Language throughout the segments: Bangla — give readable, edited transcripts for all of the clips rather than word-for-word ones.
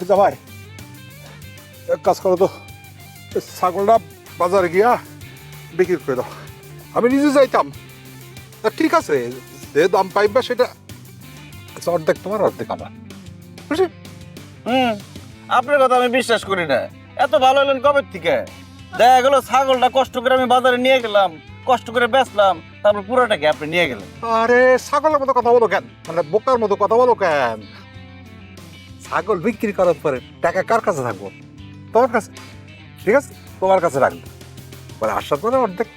জামাই এক কাজ করো তো, ছাগলটা বাজারে গিয়া বিক্রি করে দাও। আমি নিজে যাইতাম, ঠিক আছে, যে দাম পাইবা সেটা অর্ধেক তোমার অর্ধেক আমার, বুঝলি? আপনার কথা আমি বিশ্বাস করি না। এত ভালো হলেন কবে থেকে? দেখা গেল ছাগলটা কষ্ট করে আমি বাজারে নিয়ে গেলাম, কষ্ট করে বেচলাম, তারপর পুরোটাকে আপনি নিয়ে গেলেন। আরে ছাগলের মতো কথা বলো কেন, মানে বোকার মতো কথা বলো কেন? ছাগল বিক্রি করার পরে টাকা কার কাছে থাকবো? তোমার কাছে, ঠিক আছে? তোমার কাছে রাখবো, মানে আশা করে অর্ধেক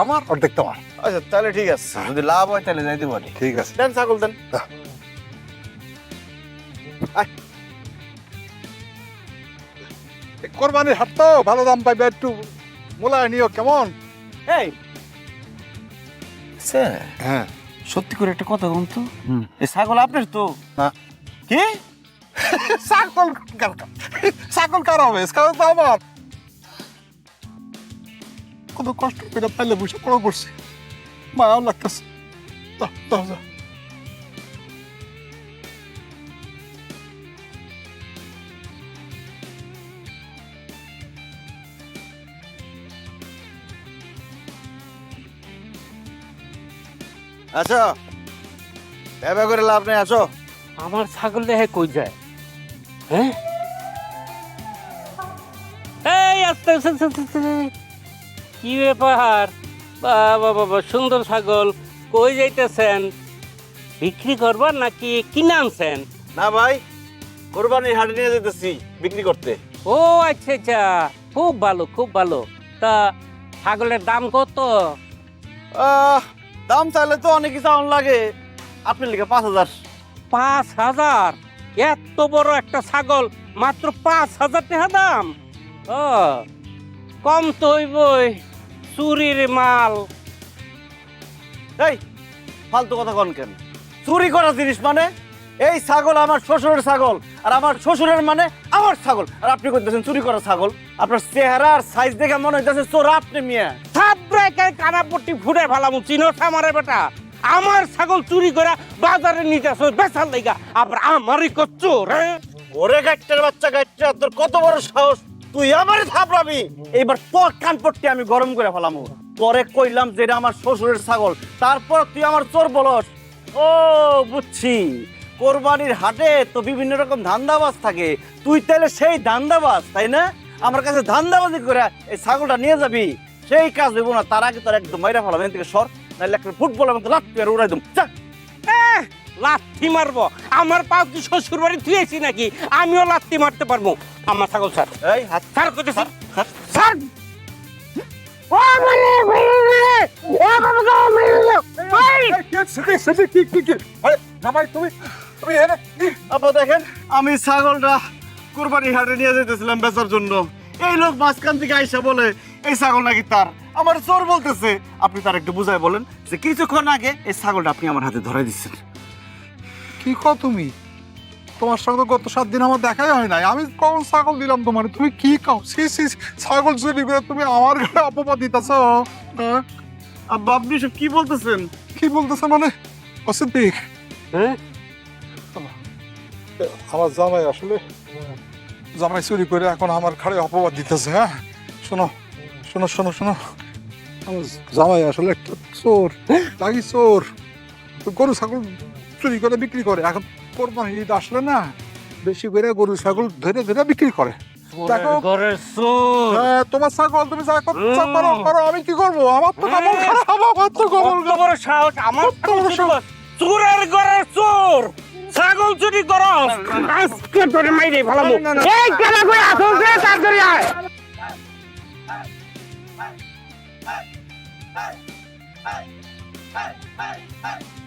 আমার অর্ধেক তোমার। আচ্ছা তাহলে ঠিক আছে, যদি লাভ হয় তাহলে যাইতে পারি। ঠিক আছে, দেন ছাগল দেন। কোরবানির হাট তো, ভালো দাম পাইবে, একটু মোলায় নিও, কেমন? এই স্যার, হ্যাঁ, সত্যি করে একটা কথা বলুন তো, এই ছাগল আপনার তো? না। কি? ছাগল ছাগল কার হবে? ছাগল তো আমার। কত কষ্ট করে পাইলে বসে পড়া করছি, মায়াও লাগতেছে। আচ্ছা ব্যবহার করে লাভ নেই, আসো। আমার ছাগল দেখে কই যায়? হ্যাঁ, এই আস্তে আস্তে আস্তে আস্তে। কি ব্যাপার? বাবা বাবা, সুন্দর ছাগল, কই যাইতেছেন? বিক্রি করবার নাকি কিনে আনছেন? না ভাই, কোরবানির হাটে নিয়ে যেতেছি বিক্রি করতে। ও আচ্ছা আচ্ছা, খুব ভালো খুব ভালো। তা ছাগলের দাম কত? দাম চাইলে তো অনেক কিছু লাগে, আপনার লিখে 5,000। 5,000? এত বড় একটা ছাগল মাত্র 5,000 টাকা দাম? ও কম তো হইবই, চুরির মাল। এই ফালতু কথা কন কেন? চুরি করা জিনিস মানে? এই ছাগল আমার শ্বশুরের ছাগল, আর আমার শ্বশুরের মানে আমার ছাগল, আর আপনি কইতেছেন চুরি করা ছাগল? আপনার চেহারা আর সাইজ দেখে মনে হইতেছে চোর আপনি মিয়া। থাপড়ায় কানাপট্টি ফুটে ফেলাম, চিনোস আমারে বেটা? আমার ছাগল চুরি করে বাজারে নিতে আসো বেচার লাইগা, আবার আমারই করছো রে? ওরে গাইটার বাচ্চা গাইটা, তোর কত বড় সাহস, তুই আমারে থাপড়াবি? এইবার তোর কানপট্টি আমি গরম করে ফেলামু। তোরে কইলাম যে এটা আমার শ্বশুরের ছাগল, তারপর তুই আমার চোর বলস? ও বুঝছি, কোরবানির হাটে তো বিভিন্ন রকম ধান্দাবাজ থাকে, তুই তাহলে সেই ধান্দাবাজ, তাই না? আমার কাছে ধান্দাবাজি করে এই ছাগলটা নিয়ে যাবি, সেই কাজ হইব না। তার আগে তোর একদম মাইরা ফেলাম এখান থেকে, সর, নাহলে একটা ফুটবলের মতো লাথি আর উড়াই দম। লাথি মারবো? আমার পাও কি শ্বশুর বাড়ি থুয়েছি নাকি? আমিও লাথি মারতে পারবো। আমার ছাগল স্যার, এই হাত স্যার করতেছি হাত। স্যার। ও মানে ও বাবা তুমি এনে আপা দেখেন, আমি ছাগলটা কুরবানির হাটে নিয়ে যেতেছিলাম বেচার জন্য, এই লোক মাঝখান থেকে আইসা বলে এই ছাগল নাকি তার, আমার চোর বলতেছে। আপনি তার একটু বুঝাই বলেন যে কিছুক্ষণ আগে এই ছাগলটা আপনি আমার হাতে ধরে দিচ্ছেন। কি কও তুমি? তোমার সঙ্গে গত 7 দিন আমার দেখাই হয় নাই, আমি কখন ছাগল দিলাম তোমার? তুমি কি কাও? ছাগল চুরি করে তুমি আমার ঘরে অপবাদ দিতেছ। আব্বা আপনি সব কি বলতেছেন? কি বলতেছে মানে? অসিদ্দিক, হ্যাঁ, আমার জামাই আসলে জামাই চুরি করে এখন আমার ঘরে অপবাদ দিতেছে। হ্যাঁ, শোনো শোনো শোনো শোনো, আমার জামাই আসলে একটা চোর, লাগি চোর, গরু ছাগল চুরি করে বিক্রি করে। এখন কোরবানি ঈদ আসলে না, বেশি করে গরু ছাগল ধরে ধরে বিক্রি করে। দেখো, ঘরের চোর। হ্যাঁ, তোমার ছাগল তুমি যা করো করো, আমি কি করবো? আমার তো কবল খারাপ, আমার তো কবল কত বড় সাহস! আমার ছাগল চুরি কর? চোরের ঘরের চোর ছাগল চুরি করো? আজকে তোরে মাইরে ফেলামু। এই কেলা কই আসল রে, তাড়াতাড়ি আয়। Hey!